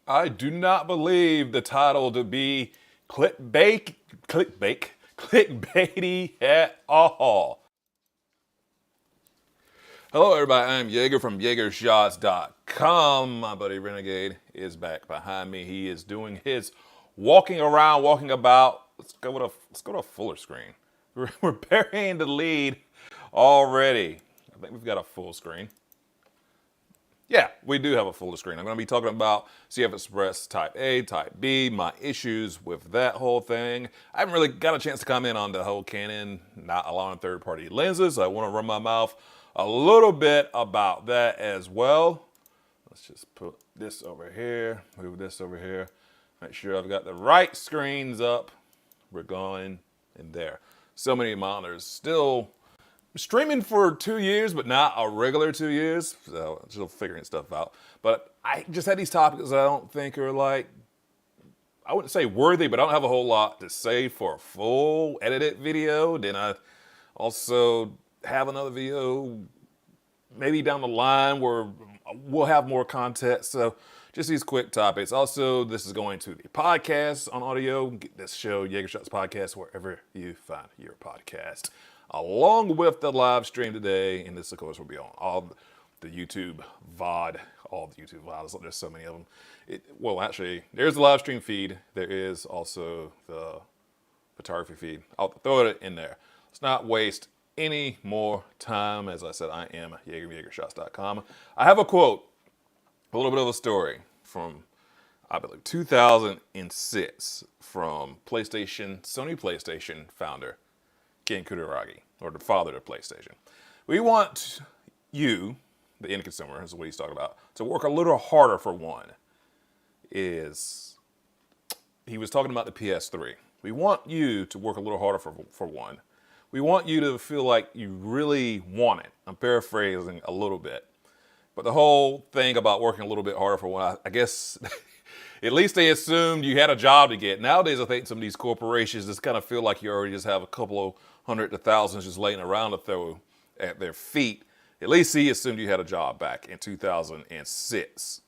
I do not believe the title to be clickbaity at all. Hello, everybody. I'm Yeager from YeagerShots.com. My buddy Renegade is back behind me. He is doing his walking around, walking about. Let's go to a fuller screen. We're burying the lead already. I think we've got a full screen. Yeah, we do have a full screen. I'm going to be talking about CF Express Type A, Type B, my issues with that whole thing. I haven't really got a chance to comment on the whole Canon not allowing third-party lenses. I want to run my mouth a little bit about that as well. Let's just put this over here, move this over here, make sure I've got the right screens up. We're going in there. So many monitors still streaming for 2 years, but not a regular 2 years. So still figuring stuff out. But I just had these topics that I don't think are I wouldn't say worthy, but I don't have a whole lot to say for a full edited video. Then I also have another video maybe down the line where we'll have more content. So just these quick topics. Also, this is going to the podcast on audio. Get this show, YeagerShots Podcast, wherever you find your podcast, along with the live stream today. And this, of course, will be on all the YouTube VOD, all the YouTube VODs. There's so many of them. Well, actually, there's the live stream feed. There is also the photography feed. I'll throw it in there. Let's not waste any more time. As I said, I am YeagerShots.com. I have a quote, a little bit of a story from, I believe, 2006 from Sony PlayStation founder Ken Kutaragi, or the father of PlayStation. We want you, the end consumer, is what he's talking about, to work a little harder for one. He was talking about the PS3. We want you to work a little harder for one. We want you to feel like you really want it. I'm paraphrasing a little bit. But the whole thing about working a little bit harder for one, I guess, at least they assumed you had a job to get. Nowadays, I think some of these corporations just kind of feel like you already just have a couple of hundred to thousands just laying around to throw at their feet. At least he assumed you had a job back in 2006.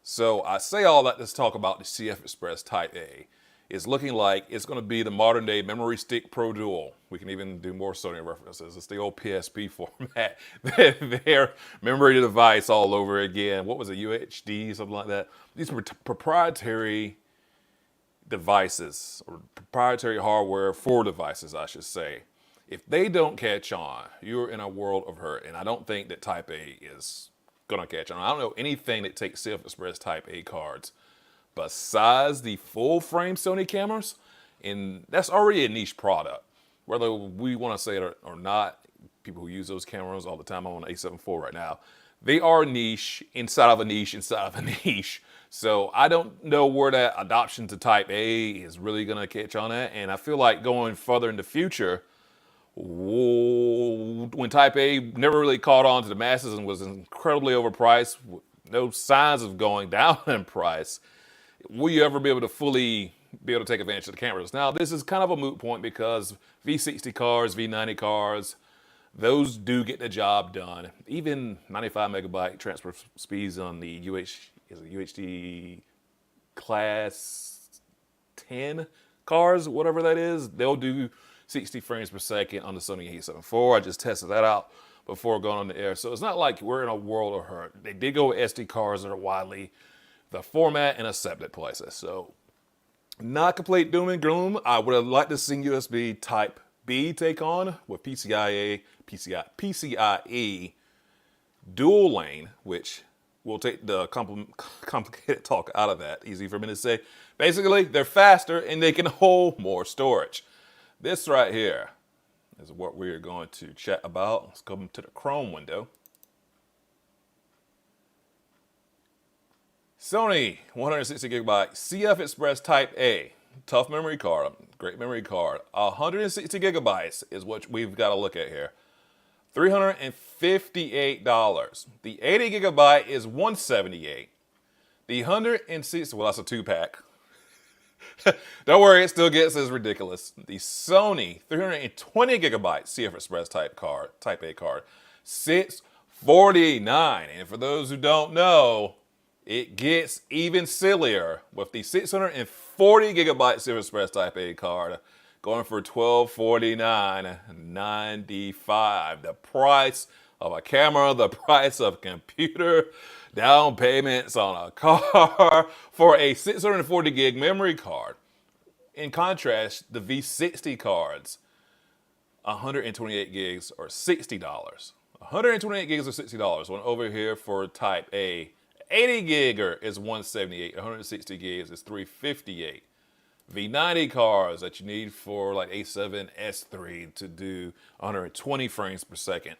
So I say all that to talk about the CF Express Type A. It's looking like it's going to be the modern day Memory Stick Pro Dual. We can even do more Sony references. It's the old PSP format. Their memory device all over again. What was it, UHD, something like that? These are proprietary devices, or proprietary hardware for devices, I should say. If they don't catch on, you're in a world of hurt. And I don't think that Type A is going to catch on. I don't know anything that takes CF Express Type A cards besides the full-frame Sony cameras, and that's already a niche product. Whether we want to say it or not, people who use those cameras all the time, I'm on an A7 IV right now, they are niche inside of a niche inside of a niche. So I don't know where that adoption to Type A is really going to catch on at, and I feel like going further in the future, when Type A never really caught on to the masses and was incredibly overpriced, no signs of going down in price, will you ever be able to fully take advantage of the cameras? Now, this is kind of a moot point because V60 cars, V90 cars, those do get the job done. Even 95 megabyte transfer speeds on the UHD class 10 cars, whatever that is, they'll do 60 frames per second on the Sony A7 IV. I just tested that out before going on the air. So it's not like we're in a world of hurt. They did go with SD cards that are widely the format and accepted places. So not complete doom and gloom. I would have liked to see USB Type B take on with PCIe dual lane, which will take the complicated talk out of that. Easy for me to say. Basically, they're faster and they can hold more storage. This right here is what we're going to chat about. Let's come to the Chrome window. Sony 160 gigabyte CF Express Type A. Tough memory card, great memory card. 160 gigabytes is what we've got to look at here. $358. The 80 gigabyte is $178. The 160, well, that's a 2-pack. Don't worry, it still gets as ridiculous. The Sony 320 gigabyte CF Express Type A card, $649. And for those who don't know, It gets even sillier with the 640 gigabyte Silver Express Type A card going for $1,249.95. The price of a camera, the price of computer, down payments on a car for a 640 gig memory card. In contrast, the V60 cards, 128 gigs or $60. 128 gigs or $60. One over here for Type A. 80 gigger is $178. 160 gigs is $358. V90 cards that you need for like A7iii to do 120 frames per second.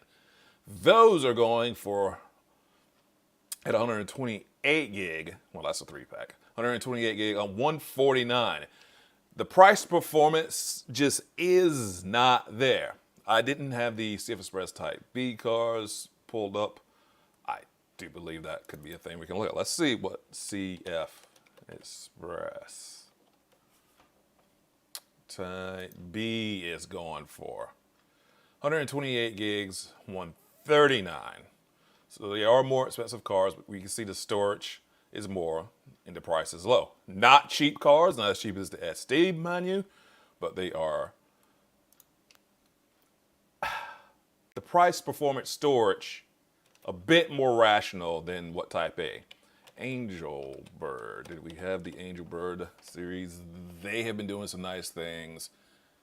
Those are going for, at 128 gig, well, that's a 3-pack, 128 gig on $149. The price performance just is not there. I didn't have the CF Express Type B cars pulled up. I do believe that could be a thing we can look at. Let's see what CF Express Type B is going for. 128 gigs, $139. So they are more expensive cars, but we can see the storage is more and the price is low. Not cheap cars, not as cheap as the SD, mind you, but they are. The price, performance, storage, a bit more rational than what Type A. Angel Bird. Did we have the Angel Bird series? They have been doing some nice things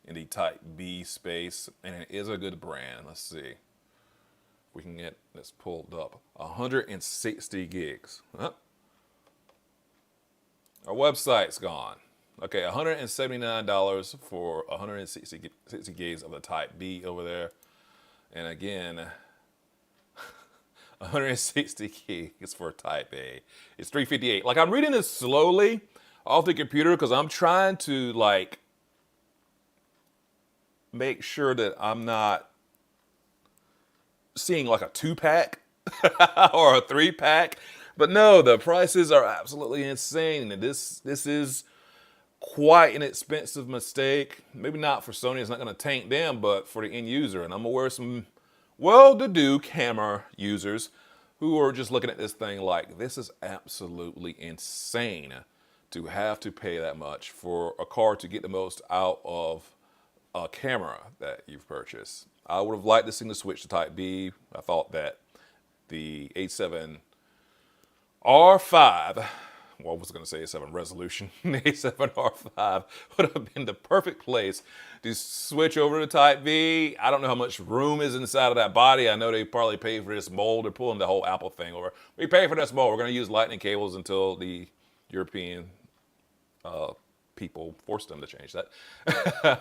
in the Type B space, and it is a good brand. Let's see if we can get this pulled up. 160 gigs. Huh? Our website's gone. Okay, $179 for 160 gigs of the Type B over there. And again, 160 gigs for Type A. It's $358. Like, I'm reading this slowly off the computer because I'm trying to, like, make sure that I'm not seeing like a 2-pack or a 3-pack. But no, the prices are absolutely insane. And this is quite an expensive mistake. Maybe not for Sony, it's not going to tank them, but for the end user. And I'm aware of some well-to-do camera users who are just looking at this thing like, this is absolutely insane to have to pay that much for a car to get the most out of a camera that you've purchased. I would have liked this thing to switch to Type B. I thought that the A7R5, well, I was going to say A7 resolution, the A7R5 would have been the perfect place to switch over to Type B. I don't know how much room is inside of that body. I know they probably paid for this mold. They're pulling the whole Apple thing over. We pay for this mold. We're going to use lightning cables until the European people forced them to change that.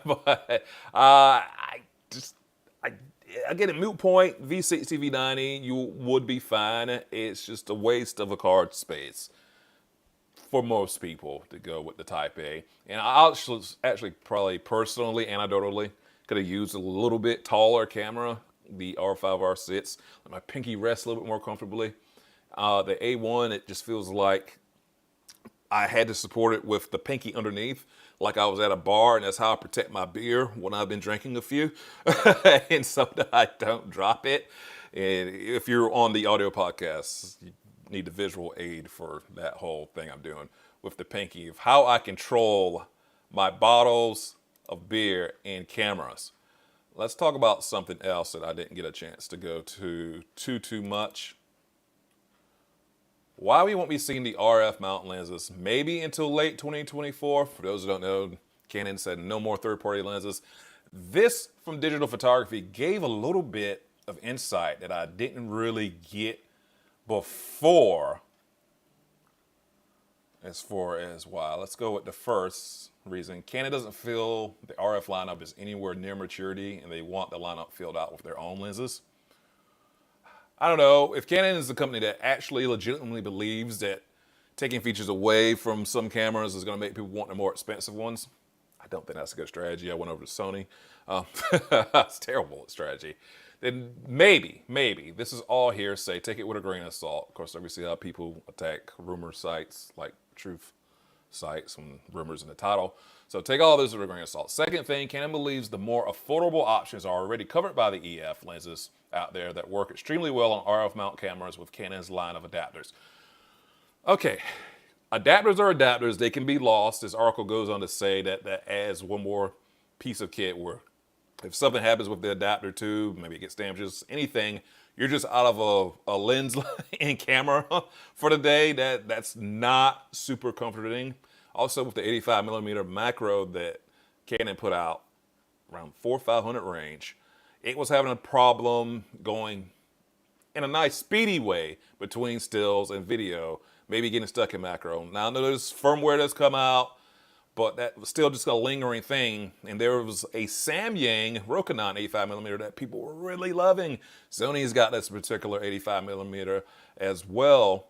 But again, at moot point, V60, V90, you would be fine. It's just a waste of a card space for most people to go with the Type A. And I actually probably personally, anecdotally, could have used a little bit taller camera, the R5, R6. Let my pinky rest a little bit more comfortably. The A1, it just feels like I had to support it with the pinky underneath, like I was at a bar, and that's how I protect my beer when I've been drinking a few, and so that I don't drop it. And if you're on the audio podcast, you need the visual aid for that whole thing I'm doing with the pinky, of how I control my bottles of beer and cameras. Let's talk about something else that I didn't get a chance to go to too much. Why we won't be seeing the RF mount lenses maybe until late 2024. For those who don't know, Canon said no more third-party lenses. This from digital photography gave a little bit of insight that I didn't really get before, as far as why. Let's go with the first reason. Canon doesn't feel the RF lineup is anywhere near maturity, and they want the lineup filled out with their own lenses. I don't know, if Canon is the company that actually legitimately believes that taking features away from some cameras is going to make people want the more expensive ones, I don't think that's a good strategy. I went over to Sony. It's terrible strategy. Then maybe, this is all hearsay. Take it with a grain of salt. Of course, we see how people attack rumor sites like truth sites when rumors in the title. So take all this with a grain of salt. Second thing, Canon believes the more affordable options are already covered by the EF lenses out there that work extremely well on RF mount cameras with Canon's line of adapters. Okay, adapters are adapters. They can be lost. This article goes on to say that that adds one more piece of kit where if something happens with the adapter tube, maybe it gets damaged, anything, you're just out of a lens and camera for the day. That's not super comforting. Also with the 85 millimeter macro that Canon put out around 4,500 range, it was having a problem going in a nice speedy way between stills and video, maybe getting stuck in macro. Now I know there's firmware that's come out, but that was still just a lingering thing. And there was a Samyang Rokinon 85 millimeter that people were really loving. Sony's got this particular 85 millimeter as well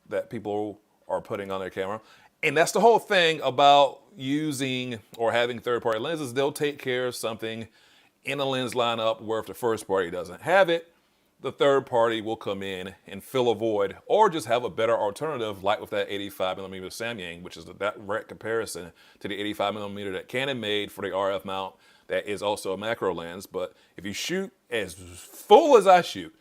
that people are putting on their camera. And that's the whole thing about using or having third-party lenses. They'll take care of something in a lens lineup where if the first party doesn't have it, the third party will come in and fill a void or just have a better alternative, like with that 85 millimeter Samyang, which is a direct comparison to the 85 millimeter that Canon made for the RF mount that is also a macro lens. But if you shoot as full as I shoot,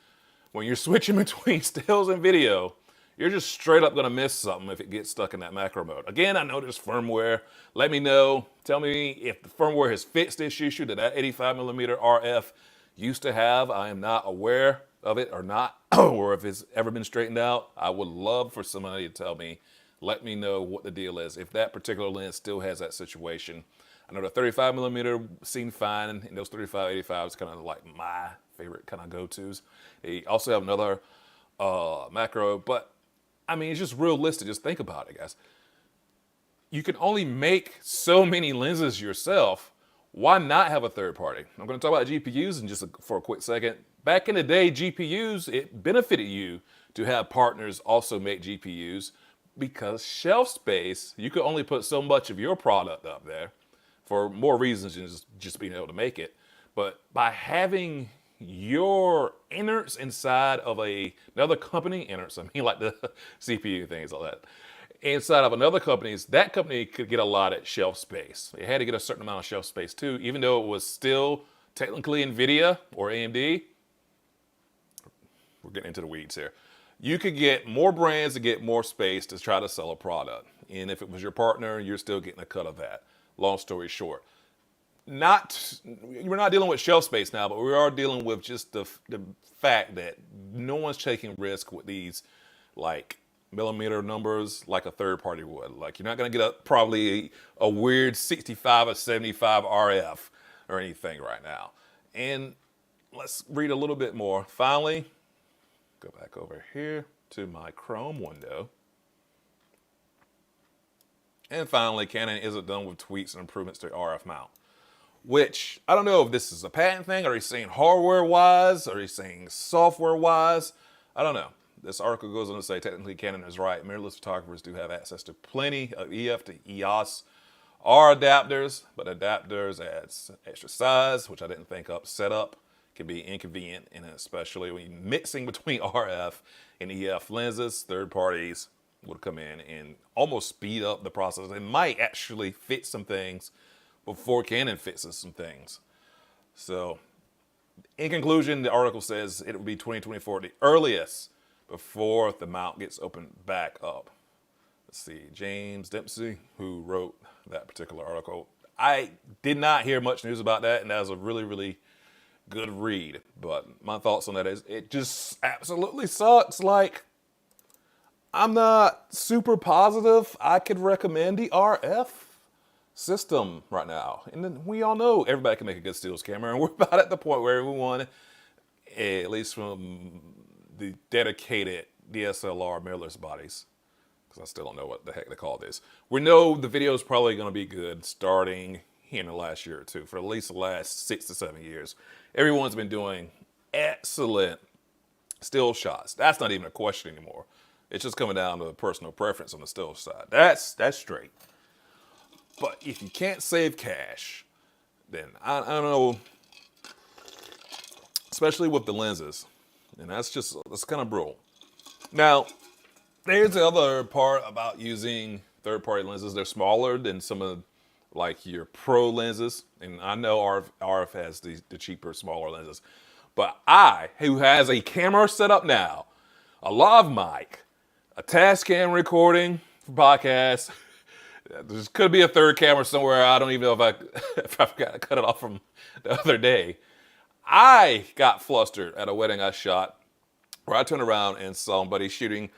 when you're switching between stills and video, you're just straight up gonna miss something if it gets stuck in that macro mode. Again, I know there's firmware. Let me know. Tell me if the firmware has fixed this issue that 85 millimeter RF used to have. I am not aware of it or not, or if it's ever been straightened out. I would love for somebody to tell me, let me know what the deal is, if that particular lens still has that situation. I know the 35 millimeter seemed fine, and those 35, 85s kind of like my favorite kind of go-tos. They also have another macro, but I mean, it's just realistic. Just think about it, guys. You can only make so many lenses yourself. Why not have a third party? I'm going to talk about GPUs in just for a quick second. Back in the day, GPUs, it benefited you to have partners also make GPUs because shelf space, you could only put so much of your product up there for more reasons than just being able to make it. But by having your innards inside of another company, innards, I mean like the CPU things, all that, inside of another company's, that company could get a lot of shelf space. It had to get a certain amount of shelf space too, even though it was still technically NVIDIA or AMD. We're getting into the weeds here. You could get more brands to get more space to try to sell a product. And if it was your partner, you're still getting a cut of that. Long story short. We're not dealing with shelf space now, but we are dealing with just the fact that no one's taking risk with these like millimeter numbers like a third party would. Like you're not going to get probably a weird 65 or 75 RF or anything right now. And let's read a little bit more. Finally, go back over here to my Chrome window. And finally, Canon isn't done with tweaks and improvements to the RF mount. Which, I don't know if this is a patent thing, are they saying hardware-wise, are they saying software-wise? I don't know. This article goes on to say, technically Canon is right. Mirrorless photographers do have access to plenty of EF to EOS R adapters, but adapters adds extra size, which I didn't think up. Setup can be inconvenient, and especially when you're mixing between RF and EF lenses, third parties would come in and almost speed up the process. It might actually fix some things before Canon fixes some things. So, in conclusion, the article says it will be 2024 the earliest before the mount gets opened back up. Let's see, James Dempsey, who wrote that particular article. I did not hear much news about that, and that was a really, really good read. But my thoughts on that is it just absolutely sucks. Like, I'm not super positive I could recommend the RF system right now. And then we all know everybody can make a good stills camera, and we're about at the point where everyone, at least from the dedicated DSLR mirrorless bodies, because I still don't know what the heck they call this, we know the video is probably going to be good starting in the last year or two. For at least the last 6 to 7 years, everyone's been doing excellent still shots. That's not even a question anymore. It's just coming down to personal preference on the still side. That's straight. But if you can't save cash, then I don't know, especially with the lenses, and that's kind of brutal. Now, there's the other part about using third-party lenses. They're smaller than some of like your pro lenses, and I know RF has the cheaper, smaller lenses. But I, who has a camera set up now, a lav mic, a Tascam recording for podcasts. There could be a third camera somewhere. I don't even know if I've got to cut it off from the other day. I got flustered at a wedding I shot where I turned around and saw somebody shooting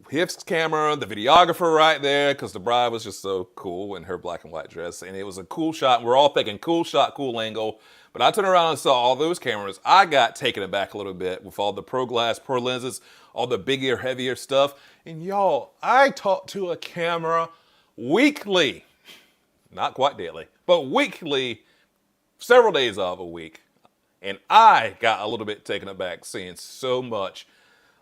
his camera, the videographer right there, because the bride was just so cool in her black and white dress. And it was a cool shot. And we're all thinking, cool shot, cool angle. But I turned around and saw all those cameras. I got taken aback a little bit with all the pro glass, pro lenses, all the bigger, heavier stuff. And y'all, I talk to a camera weekly. Not quite daily, but weekly, several days of a week. And I got a little bit taken aback seeing so much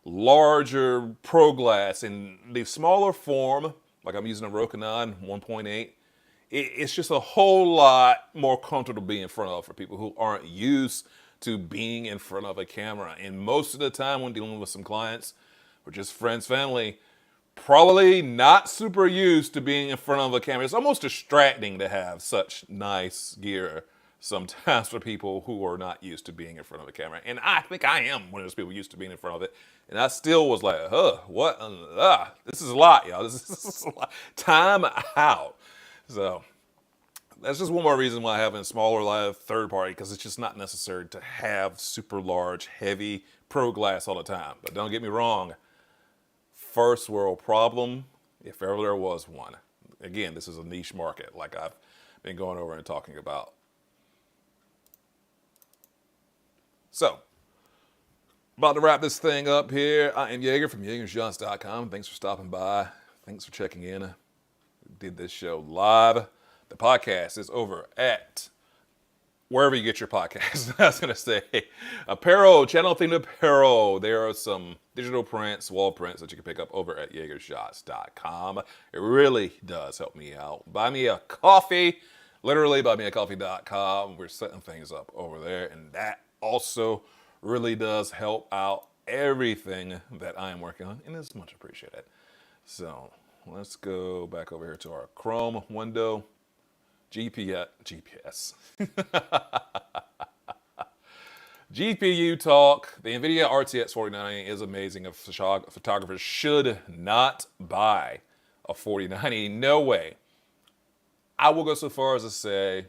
larger pro glass in the smaller form, like I'm using a Rokinon 1.8. It's just a whole lot more comfortable being in front of for people who aren't used to being in front of a camera. And most of the time when dealing with some clients or just friends, family, probably not super used to being in front of a camera. It's almost distracting to have such nice gear sometimes for people who are not used to being in front of a camera. And I think I am one of those people used to being in front of it. And I still was like, what? This is a lot, y'all. This is a lot. Time out. So that's just one more reason why having smaller live third party, because it's just not necessary to have super large, heavy pro glass all the time. But don't get me wrong, first world problem, if ever there was one. Again, this is a niche market, like I've been going over and talking about. So, about to wrap this thing up here. I am Yeager from YeagerShots.com. Thanks for stopping by. Thanks for checking in. We did this show live. The podcast is over at wherever you get your podcast. I was going to say apparel, channel themed apparel. There are some digital prints, wall prints that you can pick up over at YeagerShots.com. It really does help me out. Buy me a coffee. Literally, buymeacoffee.com. We're setting things up over there, and that also really does help out everything that I am working on, and it's much appreciated. So let's go back over here to our Chrome window. GPS. GPU talk. The NVIDIA RTX 4090 is amazing. A photographer should not buy a 4090. No way. I will go so far as to say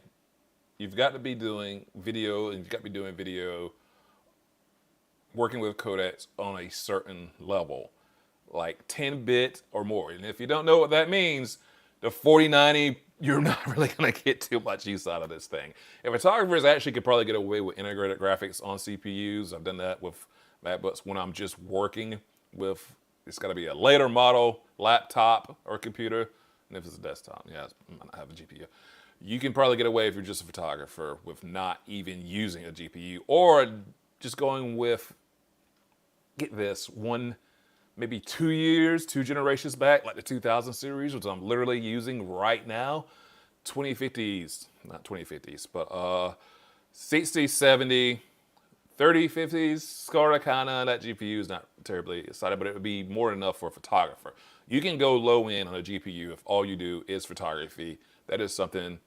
you've got to be doing video, and you've got to be doing video working with codecs on a certain level, like 10-bit or more. And if you don't know what that means, the 4090, you're not really going to get too much use out of this thing. And photographers actually could probably get away with integrated graphics on CPUs. I've done that with MacBooks when I'm just working with, it's got to be a later model laptop or computer. And if it's a desktop, yeah, I might not have a GPU. You can probably get away if you're just a photographer with not even using a GPU, or just going with, get this, maybe 2 years, 2 generations back, like the 2000 series, which I'm literally using right now. 2050s, not 2050s, but 60, 70, 3050s, SCADA kind of. That GPU is not terribly excited, but it would be more than enough for a photographer. You can go low end on a GPU if all you do is photography. That is something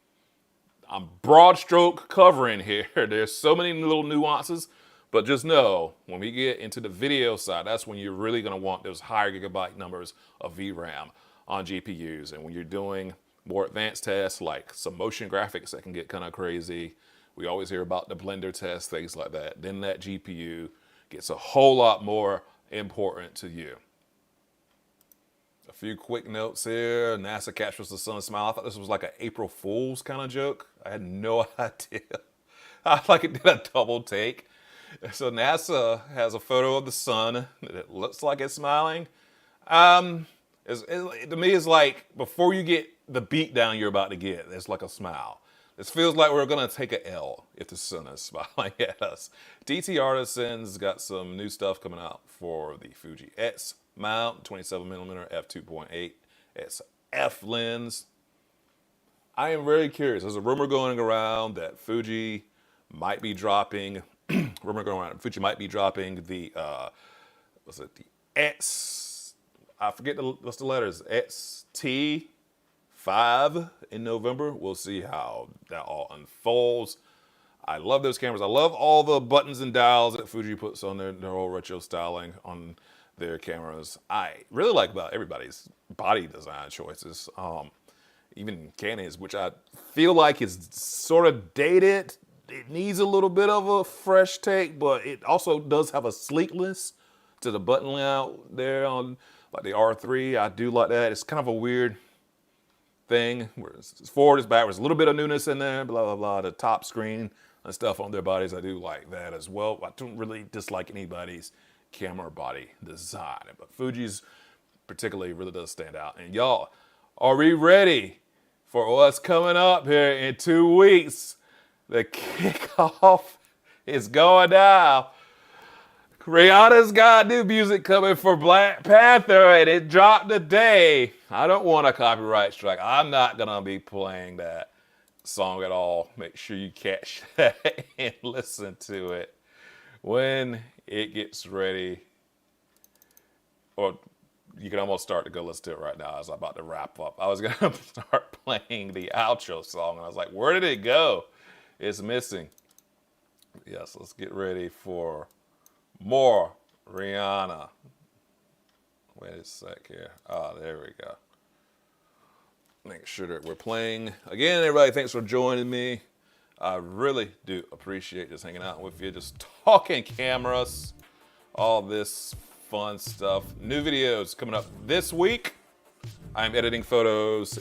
I'm broad stroke covering here. There's so many little nuances, but just know when we get into the video side, that's when you're really going to want those higher gigabyte numbers of VRAM on GPUs. And when you're doing more advanced tests, like some motion graphics that can get kind of crazy, we always hear about the Blender test, things like that. Then that GPU gets a whole lot more important to you. A few quick notes here. NASA captures the sun smile. I thought this was like an April Fool's kind of joke. I had no idea. I like it did a double take. So NASA has a photo of the sun that looks like it's smiling. To me, it's like before you get the beat down you're about to get, it's like a smile. This feels like we're going to take an L if the sun is smiling at us. DT Artisan's got some new stuff coming out for the Fuji X mount, 27mm f2.8 SF lens. I am very curious. There's a rumor going around that Fuji might be dropping Fuji might be dropping the the X, I forget what's the letters, XT5 in November. We'll see how that all unfolds. I love those cameras. I love all the buttons and dials that Fuji puts on their whole retro styling on their cameras. I really like about everybody's body design choices. Even Canon's, which I feel like is sort of dated. It needs a little bit of a fresh take, but it also does have a sleekness to the button layout there on like the R3. I do like that. It's kind of a weird thing where it's forward, it's backwards, a little bit of newness in there, blah, blah, blah. The top screen and stuff on their bodies, I do like that as well. I don't really dislike anybody's camera body design, but Fuji's particularly really does stand out. And y'all, are we ready for what's coming up here in 2 weeks? The kickoff is going down. Rihanna's got new music coming for Black Panther, and it dropped today. I don't want a copyright strike. I'm not going to be playing that song at all. Make sure you catch that and listen to it when it gets ready. Or you can almost start to go listen to it right now as I'm about to wrap up. I was going to start playing the outro song, and I was like, where did it go? It's missing. Yes, let's get ready for more Rihanna. Wait a sec here. Oh, there we go. Make sure that we're playing. Again, everybody, thanks for joining me. I really do appreciate just hanging out with you, just talking cameras, all this fun stuff. New videos coming up this week. I'm editing photos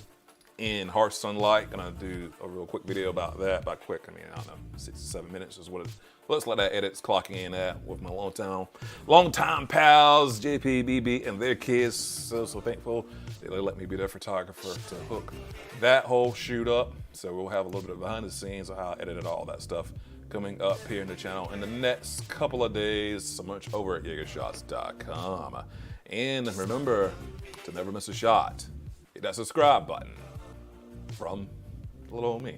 in harsh sunlight. Gonna do a real quick video about that. By quick, I mean, I don't know, 6 to 7 minutes is what it looks like. That edit's clocking in at with my long-time pals, JP, BB, and their kids. So thankful they let me be their photographer to hook that whole shoot up. So we'll have a little bit of behind the scenes of how I edited all that stuff coming up here in the channel in the next couple of days. So much over at YeagerShots.com. And remember to never miss a shot. Hit that subscribe button from little old me.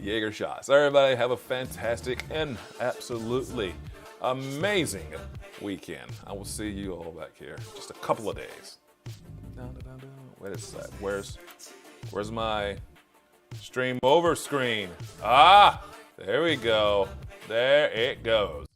YeagerShots. Everybody have a fantastic and absolutely amazing weekend. I will see you all back here in just a couple of days. Wait a sec. Where's my stream over screen? Ah, there we go. There it goes.